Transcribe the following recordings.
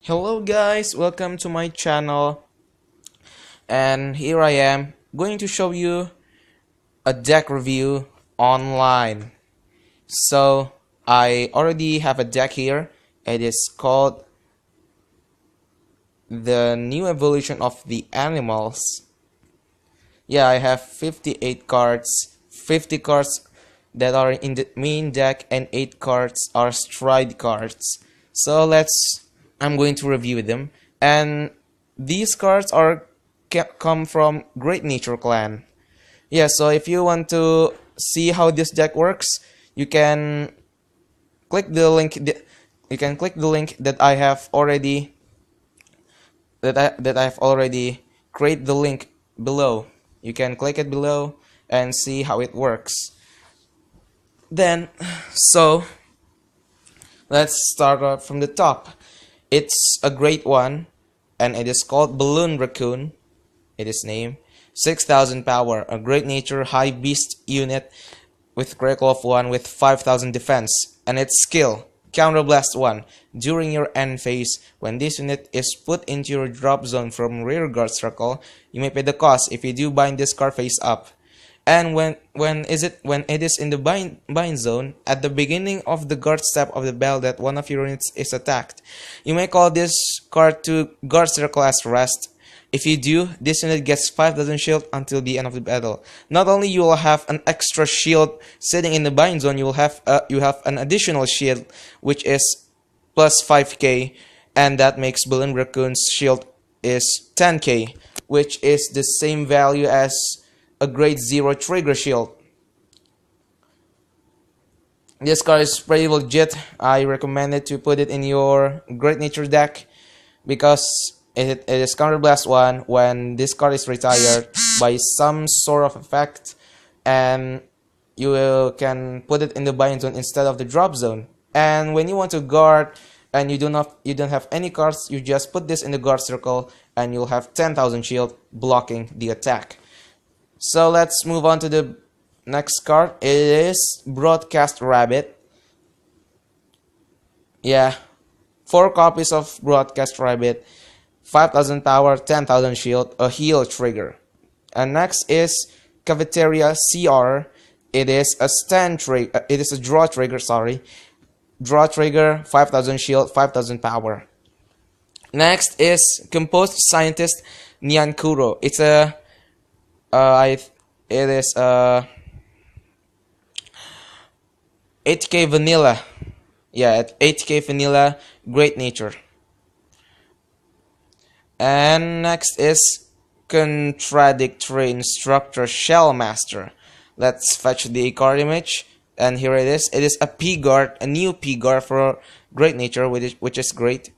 Hello guys, welcome to my channel, and here I am going to show you a deck review online. So I already have a deck here. It is called the new evolution of the animals. Yeah, I have 58 cards, 50 cards that are in the main deck and 8 cards are stride cards. So I'm going to review them, and these cards come from Great Nature Clan. Yeah, so if you want to see how this deck works, you can click the link. You can click the link that I have already I've already created the link below. You can click it below and see how it works. Then, so let's start off from the top. It's a great one, and it is called Balloon Raccoon. It is named 6,000 power, a great nature high beast unit with critical of 1 with 5,000 defense, and its skill Counterblast 1. During your end phase, when this unit is put into your drop zone from rearguard circle, you may pay the cost if you do bind this card face up. And when it is in the bind zone, at the beginning of the guard step of the battle that one of your units is attacked, you may call this card to guard circle as rest. If you do, this unit gets 5,000 shield until the end of the battle. Not only you will have an extra shield sitting in the bind zone, you have an additional shield which is plus 5k, and that makes Balloon Raccoon's shield is 10k, which is the same value as a grade 0 trigger shield. This card is pretty legit. I recommend it to put it in your Great Nature deck because it is Counterblast 1 when this card is retired by some sort of effect, and you can put it in the bind zone instead of the drop zone. And when you want to guard and you don't have any cards, you just put this in the guard circle and you'll have 10,000 shield blocking the attack. So let's move on to the next card. It is Broadcast Rabbit. Yeah, 4 copies of Broadcast Rabbit, 5,000 power, 10,000 shield, a heal trigger. And next is Cafeteria CR. It is a draw trigger, sorry. Draw trigger, 5,000 shield, 5,000 power. Next is Composed Scientist Nyankuro. It's a it is 8k vanilla. Yeah, at 8k vanilla, Great Nature. And next is Contradictory Instructor Shellmaster. Let's fetch the card image, and here it is. It is a P-guard, a new P-guard for Great Nature, which is great.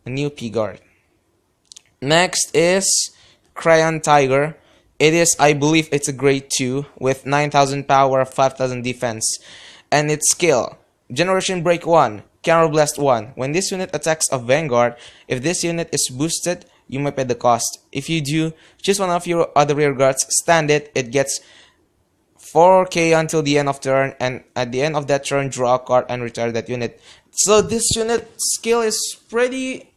A new P-guard. Next is Crayon Tiger. It is, I believe it's a grade 2 with 9,000 power, 5,000 defense. And its skill, Generation Break 1, Counterblast 1. When this unit attacks a Vanguard, if this unit is boosted, you may pay the cost. If you do, choose one of your other rear guards, stand it, it gets 4k until the end of turn, and at the end of that turn, draw a card and retire that unit. So this unit skill is pretty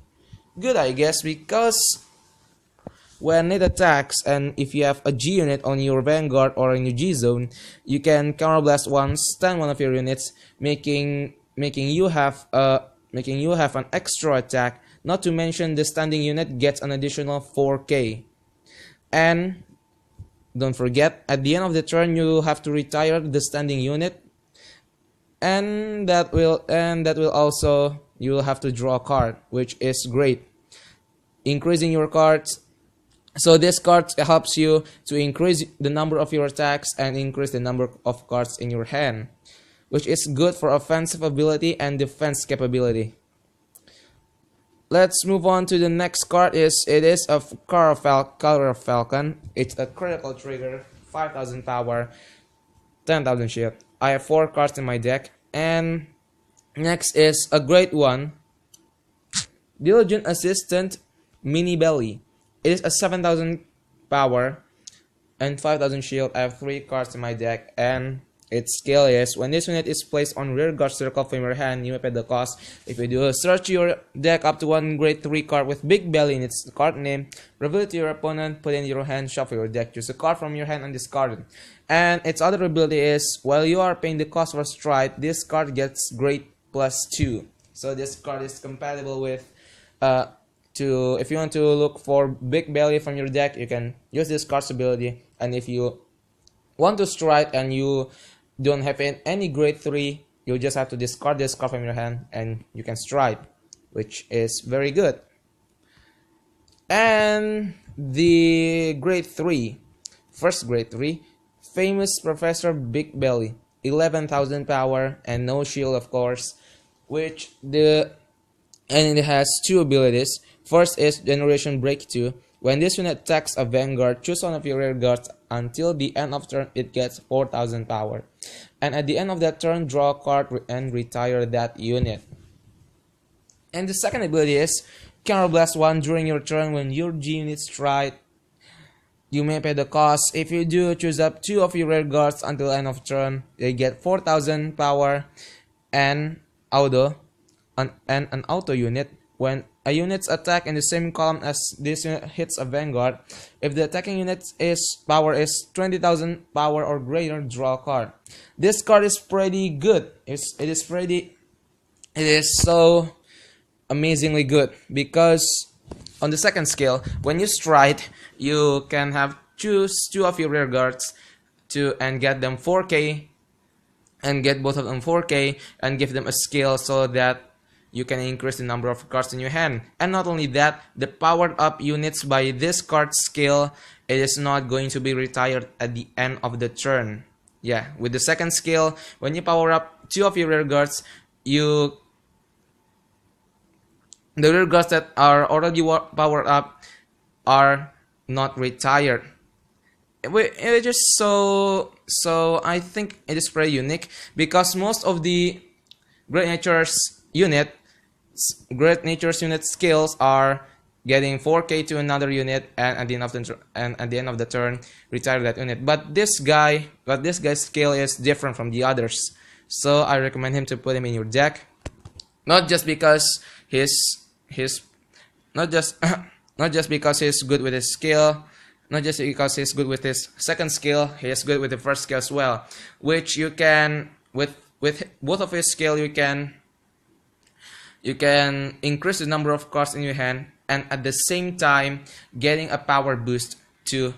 good, I guess, because when it attacks, and if you have a G unit on your Vanguard or in your G zone, you can Counterblast 1, stand one of your units, making you have an extra attack. Not to mention the standing unit gets an additional 4k. And don't forget, at the end of the turn, you have to retire the standing unit, and that will also, you will have to draw a card, which is great, increasing your cards. So this card helps you to increase the number of your attacks and increase the number of cards in your hand, which is good for offensive ability and defense capability. Let's move on to the next card. It is a Color Falcon. It's a critical trigger, 5,000 power, 10,000 shield. I have 4 cards in my deck. And next is a great one, Diligent Assistant Mini Belly. It is a 7,000 power and 5,000 shield. I have 3 cards in my deck, and Its skill is when this unit is placed on rear guard circle from your hand, you may pay the cost. If you do, search your deck up to one grade 3 card with Big Belly in its card name, reveal it to your opponent, put it in your hand, shuffle your deck, choose a card from your hand and discard it. And its other ability is, while you are paying the cost for strike, this card gets grade +2. So this card is compatible with if you want to look for Big Belly from your deck, you can use this card's ability. And if you want to strike and you don't have any grade 3, you just have to discard this card from your hand and you can strike, which is very good. And the grade 3, first grade 3, famous Professor Big Belly, 11,000 power and no shield, of course, and it has two abilities. First is Generation Break 2. When this unit attacks a Vanguard, choose one of your rear guards. Until the end of turn, it gets 4,000 power. And at the end of that turn, draw a card and retire that unit. And the second ability is Counterblast 1. During your turn, when your G unit strike, you may pay the cost. If you do, choose up 2 of your rear guards until end of turn. They get 4,000 power and an auto unit. When a unit's attack in the same column as this unit hits a Vanguard, if the attacking unit's power is 20,000 power or greater, draw a card. This card is pretty good. It is so amazingly good because on the second skill, when you strike, you can choose 2 of your rear guards and get them 4k and get both of them 4k and give them a skill so that you can increase the number of cards in your hand. And not only that, the powered up units by this card skill, it is not going to be retired at the end of the turn. Yeah, with the second skill, when you power up 2 of your rear guards, the rear guards that are already powered up are not retired. It is so I think it is pretty unique because most of the Great Nature's unit skills are getting 4k to another unit and at the end of the turn retire that unit. But this guy's skill is different from the others, so I recommend him to put him in your deck. Not just because not just because he's good with his skill, not just because he's good with his second skill, he is good with the first skill as well, which you can with both of his skill you can increase the number of cards in your hand and at the same time getting a power boost to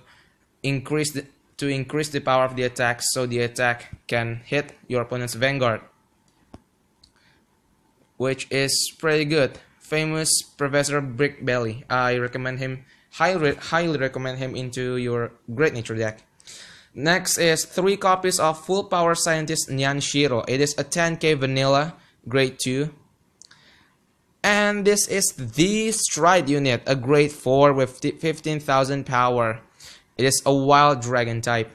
increase the power of the attack, so the attack can hit your opponent's Vanguard, which is pretty good. Famous Professor Big Belly. I recommend him, highly recommend him into your Great Nature deck. Next is 3 copies of Full Power Scientist Nyan Shiro. It is a 10k vanilla, grade 2. And this is the Stride unit, a grade 4 with 15,000 power. It is a wild dragon type.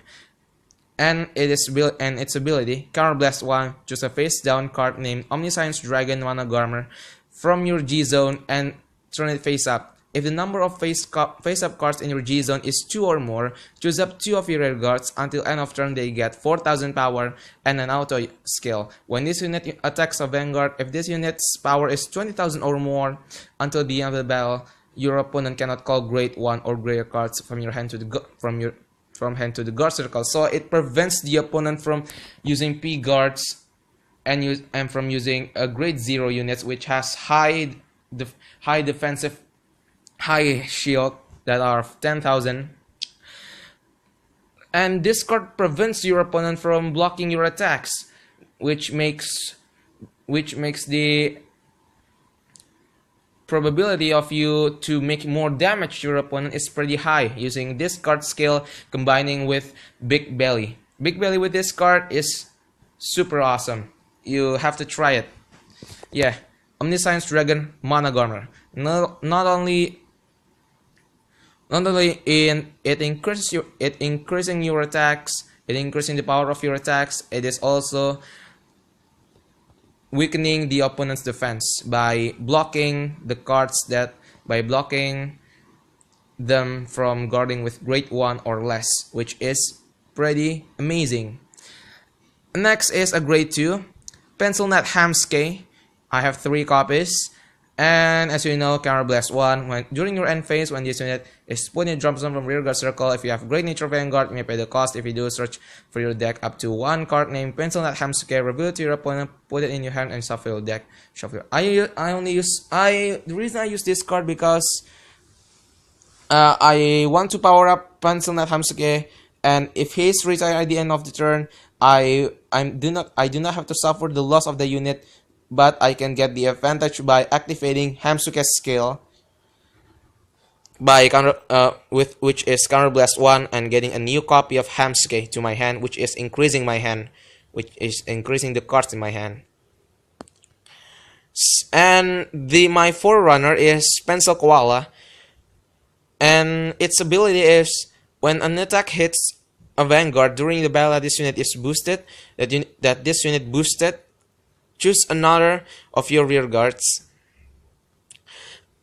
And its ability, Counterblast 1, choose a face down card named Omniscience Dragon Managarmr from your G zone and turn it face up. If the number of face-up cards in your G zone is 2 or more, choose up 2 of your rear guards. Until end of turn, they get 4,000 power and an auto skill. When this unit attacks a Vanguard, if this unit's power is 20,000 or more, until the end of the battle, your opponent cannot call grade 1 or greater cards from your hand to the guard circle. So it prevents the opponent from using P guards and from using a grade 0 units which has high defensive, high shield that are 10,000, and this card prevents your opponent from blocking your attacks, which makes the probability of you to make more damage to your opponent is pretty high using this card skill combining with Big Belly. Big Belly with this card is super awesome. You have to try it. Yeah, Omniscience Dragon Managarmr. Not only it increasing your attacks, it increasing the power of your attacks, it is also weakening the opponent's defense by blocking them from guarding with grade 1 or less, which is pretty amazing. Next is a grade 2, Pencil Net Hamske. I have 3 copies. And as you know, Counter Blast 1, during your end phase, when this unit is put in a drop zone from rear guard circle, if you have Great Nature Vanguard, you may pay the cost. If you do, search for your deck up to 1 card named Pencil Net Hamske, reveal it to your opponent, put it in your hand, and shuffle your deck. The reason I use this card because I want to power up Pencil Net Hamsuke, and if he's retired at the end of the turn, I do not have to suffer the loss of the unit, but I can get the advantage by activating Hamsuke's skill by which is Counter Blast 1 and getting a new copy of Hamsuke to my hand, which is increasing my hand, which is increasing the cards in my hand. And my forerunner is Pencil Koala. And its ability is when an attack hits a Vanguard during the battle that this unit is boosted, that this unit boosted, choose another of your rear guards.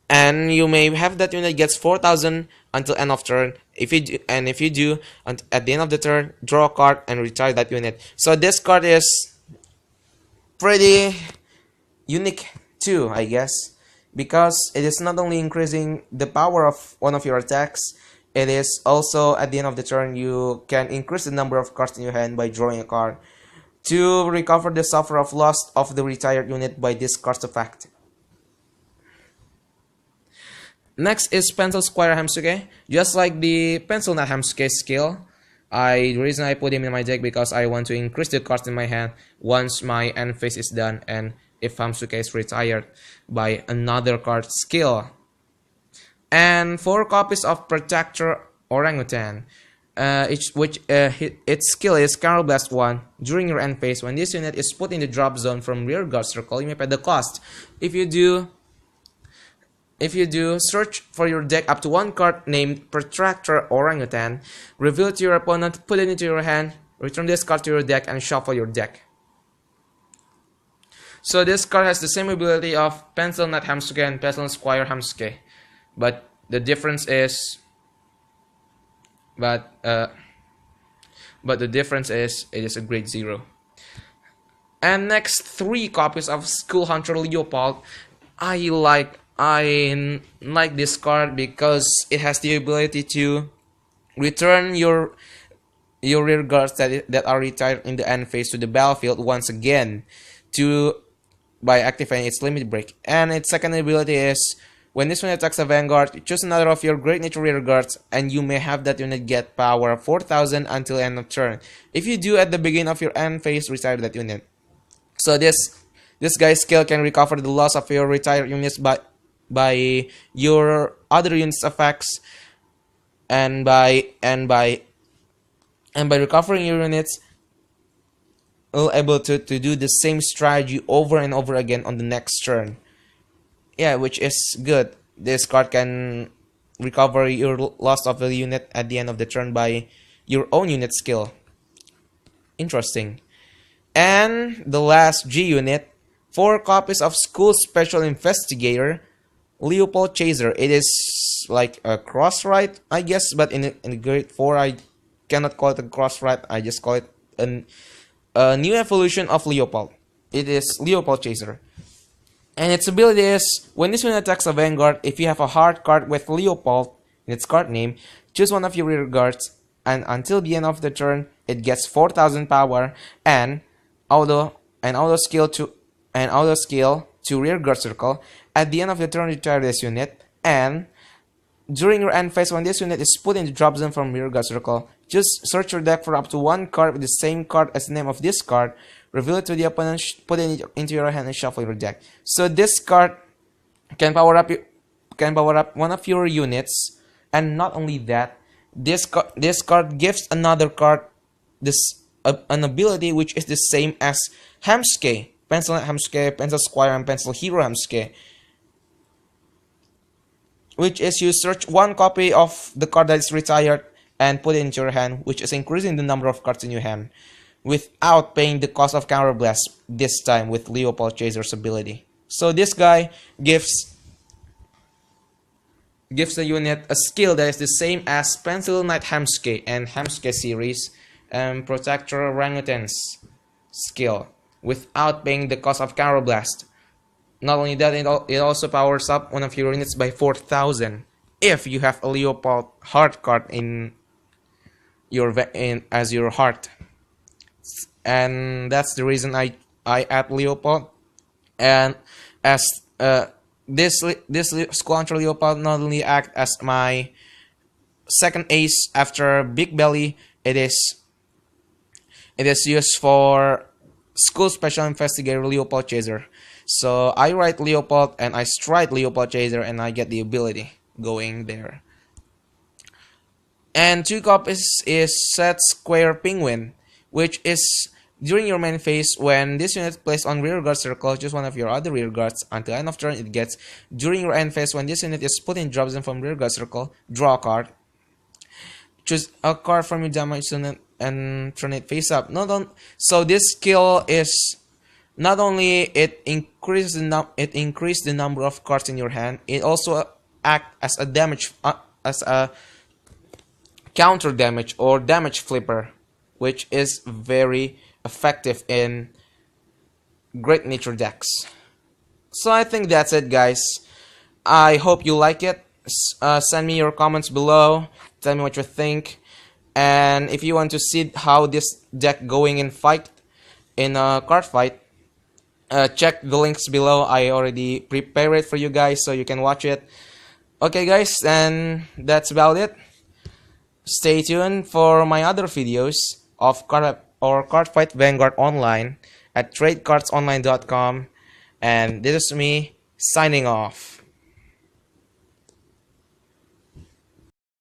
And you may have that unit gets 4,000 until end of turn. If you do, at the end of the turn, draw a card and retire that unit. So this card is pretty unique too, I guess, because it is not only increasing the power of one of your attacks, it is also at the end of the turn you can increase the number of cards in your hand by drawing a card to recover the suffer of loss of the retired unit by this card's effect. Next is Pencil Squire Hamsuke. Just like the Pencil Net Hamsuke skill, the reason I put him in my deck because I want to increase the cards in my hand once my end phase is done, and if Hamsuke is retired by another card skill. And 4 copies of Protector Orangutan, its skill is Counter Blast 1. During your end phase, when this unit is put in the drop zone from rear guard circle, you may pay the cost. If you do, search for your deck up to 1 card named Protractor Orangutan, reveal it to your opponent, put it into your hand, return this card to your deck, and shuffle your deck. So this card has the same ability of Pencil Net Hamsuke and Pencil Squire Hamsuke, but the difference is, it is a grade 0. And next, 3 copies of School Hunter Leopold. I like this card because it has the ability to return your rear guards that are retired in the end phase to the battlefield once again by activating its limit break. And its second ability is when this one attacks a Vanguard, choose another of your Great Nature rear guards, and you may have that unit get power 4,000 until end of turn. If you do at the beginning of your end phase, retire that unit. So this guy's skill can recover the loss of your retired units by your other units' effects, and by recovering your units, will able to do the same strategy over and over again on the next turn. Yeah, which is good. This card can recover your loss of the unit at the end of the turn by your own unit skill. Interesting. And the last G unit, 4 copies of School Special Investigator Leopold Chaser. It is like a cross-right, I guess, but in grade 4 I cannot call it a cross-right, I just call it a new evolution of Leopold. It is Leopold Chaser. And its ability is, when this one attacks a Vanguard, if you have a hard card with Leopold in its card name, choose one of your rear guards, and until the end of the turn, it gets 4,000 power and auto skill to rear guard circle. At the end of the turn, retire this unit, and during your end phase, when this unit is put in the drop zone from rear guard circle, just search your deck for up to 1 card with the same card as the name of this card, reveal it to the opponent, put it into your hand, and shuffle your deck. So this card can power up one of your units, and not only that, this card gives another card an ability which is the same as Hamsuke, Pencil Hamsuke, Pencil Squire, and Pencil Hero Hamsuke, which is you search 1 copy of the card that is retired and put it into your hand, which is increasing the number of cards in your hand without paying the cost of Counter Blast, this time with Leopold Chaser's ability. So this guy gives the unit a skill that is the same as Pencil Knight Hamsuke and Hamsuke series and Protector Orangutans. skill without paying the cost of Counterblast. Not only that, it also powers up one of your units by 4,000 if you have a Leopold heart card in your as your heart, and that's the reason I add Leopold. And as this Squancher Leopold not only act as my second ace after Big Belly, it is used for School Special Investigator Leopold Chaser. So I write Leopold and I strike Leopold Chaser and I get the ability going there. And 2 copies is Set Square Penguin, which is during your main phase. When this unit is placed on rear guard circle, choose one of your other rear guards. Until end of turn, it gets. During your end phase, when this unit is put in drop zone from rear guard circle, draw a card. Choose a card from your damage unit and turn it face up. So this skill is not only it increases the number of cards in your hand, it also acts as a damage as a counter damage or damage flipper, which is very effective in great nature decks. So I think that's it, guys. I hope you like it. Send me your comments below, tell me what you think, and if you want to see how this deck going in a card fight, check the links below. I already prepared it for you guys so you can watch it. Okay guys, and that's about it. Stay tuned for my other videos of card fight Vanguard online at tradecardsonline.com, and this is me signing off.